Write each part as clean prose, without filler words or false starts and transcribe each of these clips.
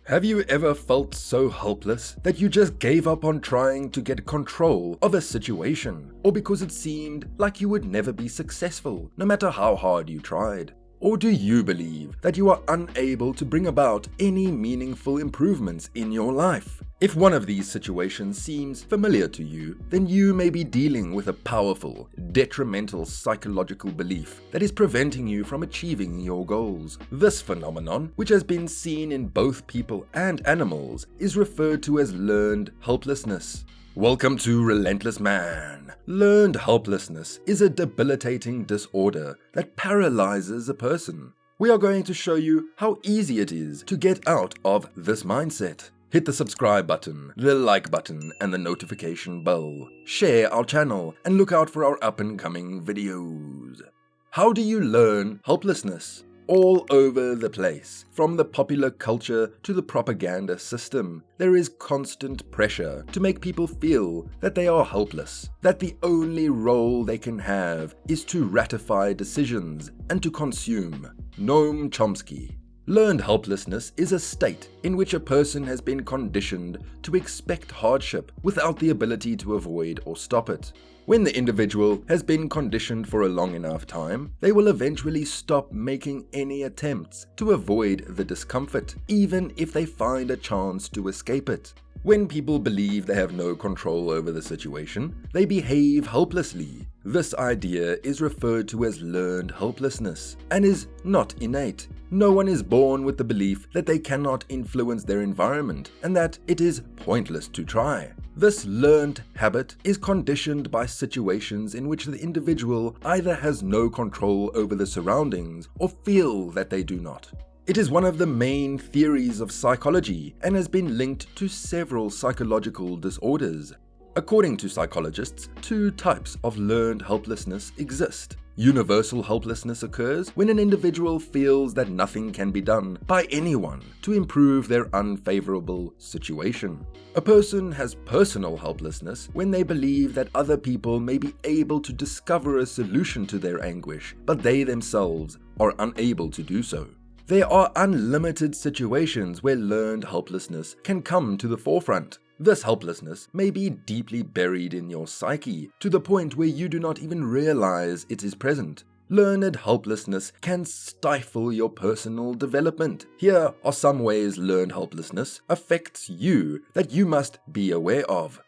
Have you ever felt so helpless that you just gave up on trying to get control of a situation, or because it seemed like you would never be successful, no matter how hard you tried? Or do you believe that you are unable to bring about any meaningful improvements in your life? If one of these situations seems familiar to you, then you may be dealing with a powerful, detrimental psychological belief that is preventing you from achieving your goals. This phenomenon, which has been seen in both people and animals, is referred to as learned helplessness. Welcome to Relentless Man. Learned helplessness is a debilitating disorder that paralyzes a person. We are going to show you how easy it is to get out of this mindset. Hit the subscribe button, the like button, and the notification bell. Share our channel and look out for our up-and-coming videos. How do you learn helplessness? All over the place, from the popular culture to the propaganda system, there is constant pressure to make people feel that they are helpless, that the only role they can have is to ratify decisions and to consume. Noam Chomsky. Learned helplessness is a state in which a person has been conditioned to expect hardship without the ability to avoid or stop it. When the individual has been conditioned for a long enough time, they will eventually stop making any attempts to avoid the discomfort, even if they find a chance to escape it. When people believe they have no control over the situation, they behave helplessly. This idea is referred to as learned helplessness and is not innate. No one is born with the belief that they cannot influence their environment and that it is pointless to try. This learned habit is conditioned by situations in which the individual either has no control over the surroundings or feel that they do not. It is one of the main theories of psychology and has been linked to several psychological disorders. According to psychologists, two types of learned helplessness exist. Universal helplessness occurs when an individual feels that nothing can be done by anyone to improve their unfavorable situation. A person has personal helplessness when they believe that other people may be able to discover a solution to their anguish, but they themselves are unable to do so. There are unlimited situations where learned helplessness can come to the forefront. This helplessness may be deeply buried in your psyche to the point where you do not even realize it is present. Learned helplessness can stifle your personal development. Here are some ways learned helplessness affects you that you must be aware of.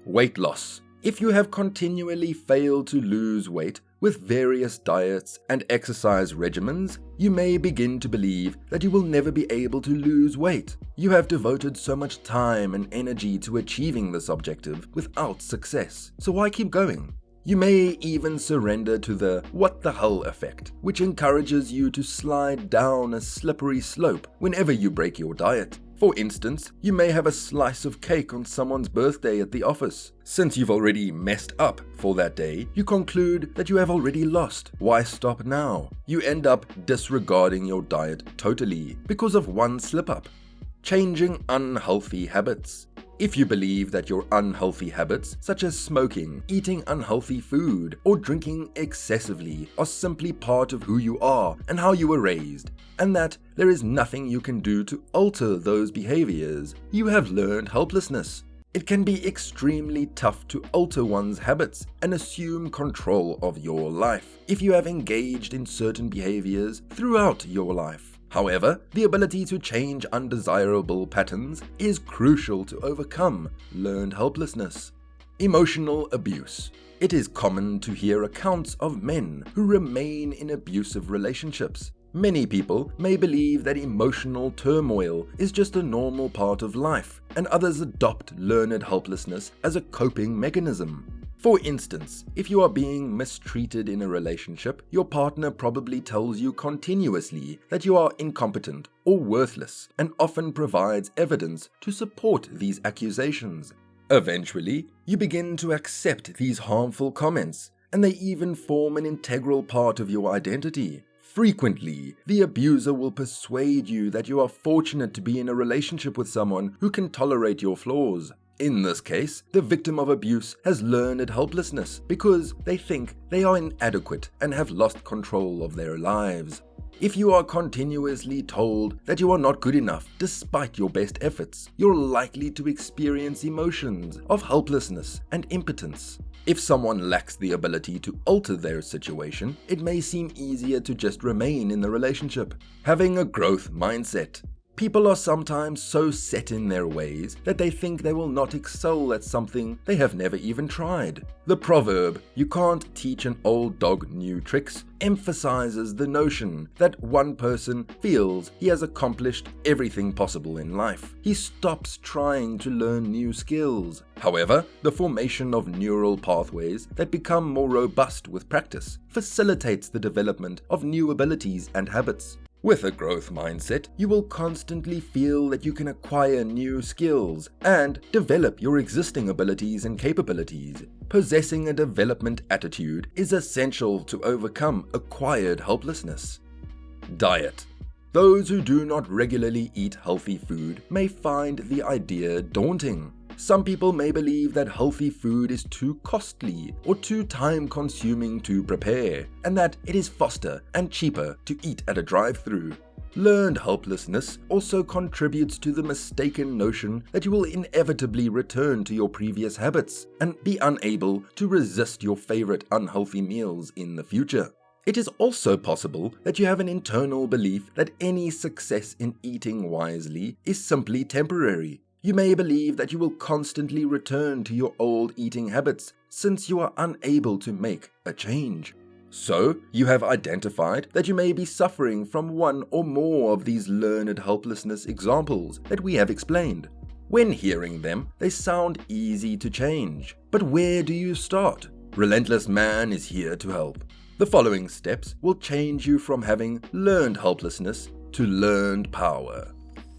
Weight loss. If you have continually failed to lose weight with various diets and exercise regimens, you may begin to believe that you will never be able to lose weight. You have devoted so much time and energy to achieving this objective without success, so why keep going? You may even surrender to the what the hell effect, which encourages you to slide down a slippery slope whenever you break your diet. For instance, you may have a slice of cake on someone's birthday at the office. Since you've already messed up for that day, you conclude that you have already lost. Why stop now? You end up disregarding your diet totally because of one slip-up. Changing unhealthy habits. If you believe that your unhealthy habits, such as smoking, eating unhealthy food, or drinking excessively, are simply part of who you are and how you were raised, and that there is nothing you can do to alter those behaviors, you have learned helplessness. It can be extremely tough to alter one's habits and assume control of your life if you have engaged in certain behaviors throughout your life. However, the ability to change undesirable patterns is crucial to overcome learned helplessness. Emotional abuse. It is common to hear accounts of men who remain in abusive relationships. Many people may believe that emotional turmoil is just a normal part of life, and others adopt learned helplessness as a coping mechanism. For instance, if you are being mistreated in a relationship, your partner probably tells you continuously that you are incompetent or worthless and often provides evidence to support these accusations. Eventually, you begin to accept these harmful comments, and they even form an integral part of your identity. Frequently, the abuser will persuade you that you are fortunate to be in a relationship with someone who can tolerate your flaws. In this case, the victim of abuse has learned helplessness because they think they are inadequate and have lost control of their lives. If you are continuously told that you are not good enough despite your best efforts, you're likely to experience emotions of helplessness and impotence. If someone lacks the ability to alter their situation, it may seem easier to just remain in the relationship. Having a growth mindset. People are sometimes so set in their ways that they think they will not excel at something they have never even tried. The proverb, "You can't teach an old dog new tricks," emphasizes the notion that one person feels he has accomplished everything possible in life. He stops trying to learn new skills. However, the formation of neural pathways that become more robust with practice facilitates the development of new abilities and habits. With a growth mindset, you will constantly feel that you can acquire new skills and develop your existing abilities and capabilities. Possessing a development attitude is essential to overcome acquired helplessness. Diet. Those who do not regularly eat healthy food may find the idea daunting. Some people may believe that healthy food is too costly or too time-consuming to prepare, and that it is faster and cheaper to eat at a drive-thru. Learned helplessness also contributes to the mistaken notion that you will inevitably return to your previous habits and be unable to resist your favorite unhealthy meals in the future. It is also possible that you have an internal belief that any success in eating wisely is simply temporary. You may believe that you will constantly return to your old eating habits since you are unable to make a change. So, you have identified that you may be suffering from one or more of these learned helplessness examples that we have explained. When hearing them, they sound easy to change. But where do you start? Relentless Man is here to help. The following steps will change you from having learned helplessness to learned power.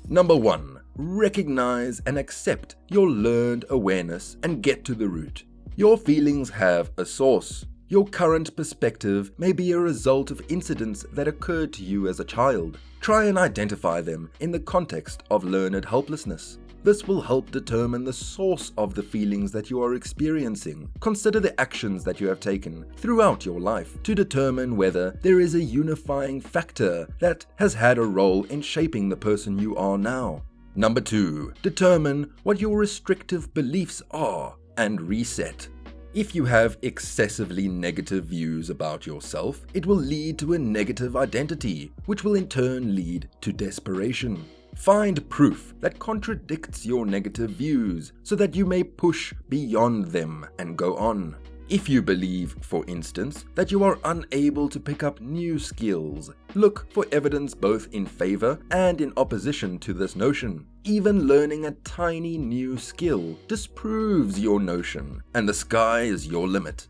Number 1. Recognize and accept your learned awareness and get to the root. Your feelings have a source. Your current perspective may be a result of incidents that occurred to you as a child. Try and identify them in the context of learned helplessness. This will help determine the source of the feelings that you are experiencing. Consider the actions that you have taken throughout your life to determine whether there is a unifying factor that has had a role in shaping the person you are now. Number 2. Determine what your restrictive beliefs are and reset. If you have excessively negative views about yourself, it will lead to a negative identity, which will in turn lead to desperation. Find proof that contradicts your negative views so that you may push beyond them and go on. If you believe, for instance, that you are unable to pick up new skills, look for evidence both in favor and in opposition to this notion. Even learning a tiny new skill disproves your notion, and the sky is your limit.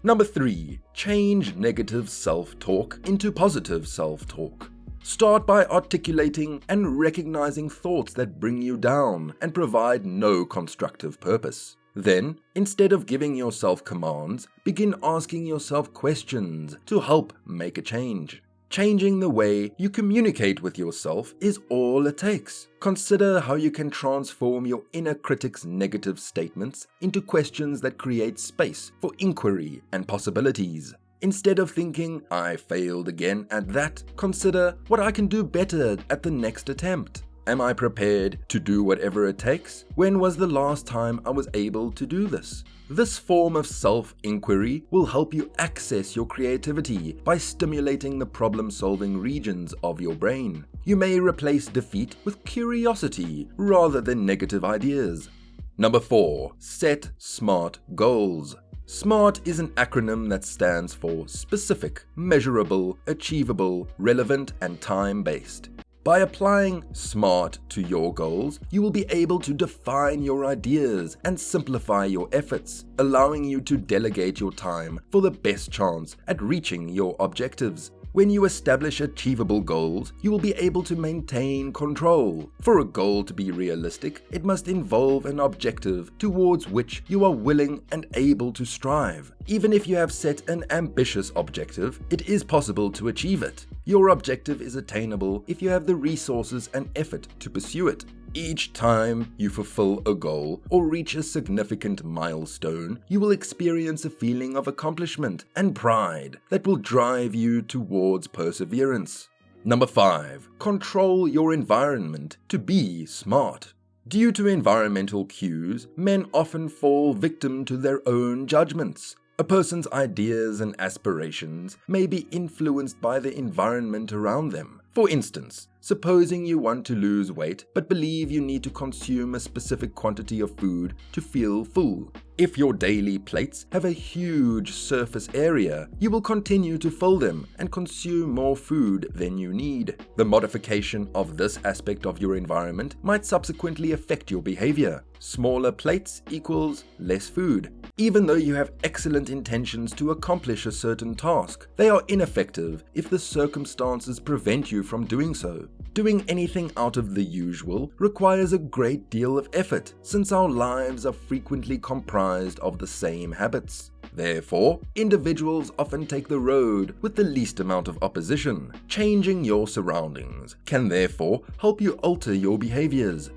Number 3. Change negative self-talk into positive self-talk. Start by articulating and recognizing thoughts that bring you down and provide no constructive purpose. Then, instead of giving yourself commands, begin asking yourself questions to help make a change. Changing the way you communicate with yourself is all it takes. Consider how you can transform your inner critic's negative statements into questions that create space for inquiry and possibilities. Instead of thinking, "I failed again at that," consider, "What I can do better at the next attempt. Am I prepared to do whatever it takes? When was the last time I was able to do this?" This form of self-inquiry will help you access your creativity by stimulating the problem-solving regions of your brain. You may replace defeat with curiosity rather than negative ideas. Number 4. Set SMART goals. SMART is an acronym that stands for specific, measurable, achievable, relevant, and time-based. By applying SMART to your goals, you will be able to define your ideas and simplify your efforts, allowing you to delegate your time for the best chance at reaching your objectives. When you establish achievable goals, you will be able to maintain control. For a goal to be realistic, it must involve an objective towards which you are willing and able to strive. Even if you have set an ambitious objective, it is possible to achieve it. Your objective is attainable if you have the resources and effort to pursue it. Each time you fulfill a goal or reach a significant milestone, you will experience a feeling of accomplishment and pride that will drive you towards perseverance. Number 5. Control your environment to be smart. Due to environmental cues, men often fall victim to their own judgments. A person's ideas and aspirations may be influenced by the environment around them. For instance, supposing you want to lose weight but believe you need to consume a specific quantity of food to feel full. If your daily plates have a huge surface area, you will continue to fill them and consume more food than you need. The modification of this aspect of your environment might subsequently affect your behavior. Smaller plates equals less food. Even though you have excellent intentions to accomplish a certain task, they are ineffective if the circumstances prevent you from doing so. Doing anything out of the usual requires a great deal of effort, since our lives are frequently comprised of the same habits. Therefore, individuals often take the road with the least amount of opposition. Changing your surroundings can therefore help you alter your behaviors.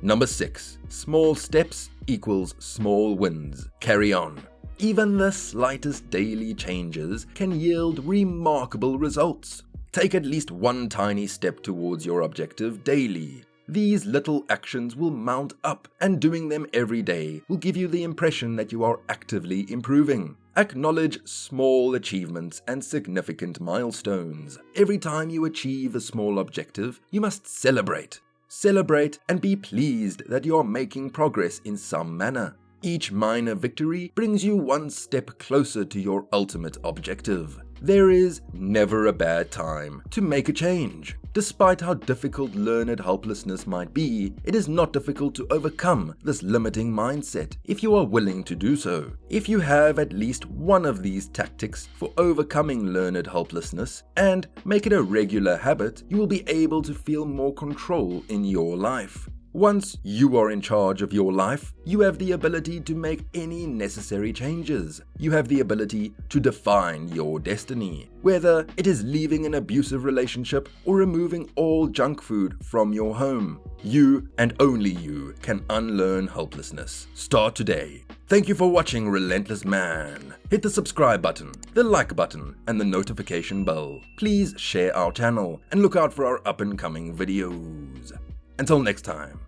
Number 6. Small steps equals small wins. Carry on. Even the slightest daily changes can yield remarkable results. Take at least one tiny step towards your objective daily. These little actions will mount up, and doing them every day will give you the impression that you are actively improving. Acknowledge small achievements and significant milestones. Every time you achieve a small objective, you must celebrate. Celebrate and be pleased that you are making progress in some manner. Each minor victory brings you one step closer to your ultimate objective. There is never a bad time to make a change. Despite how difficult learned helplessness might be, it is not difficult to overcome this limiting mindset if you are willing to do so. If you have at least one of these tactics for overcoming learned helplessness and make it a regular habit, you will be able to feel more control in your life. Once you are in charge of your life, you have the ability to make any necessary changes. You have the ability to define your destiny, whether it is leaving an abusive relationship or removing all junk food from your home. You and only you can unlearn helplessness. Start today. Thank you for watching Relentless Man. Hit the subscribe button, the like button, and the notification bell. Please share our channel and look out for our up and coming videos. Until next time.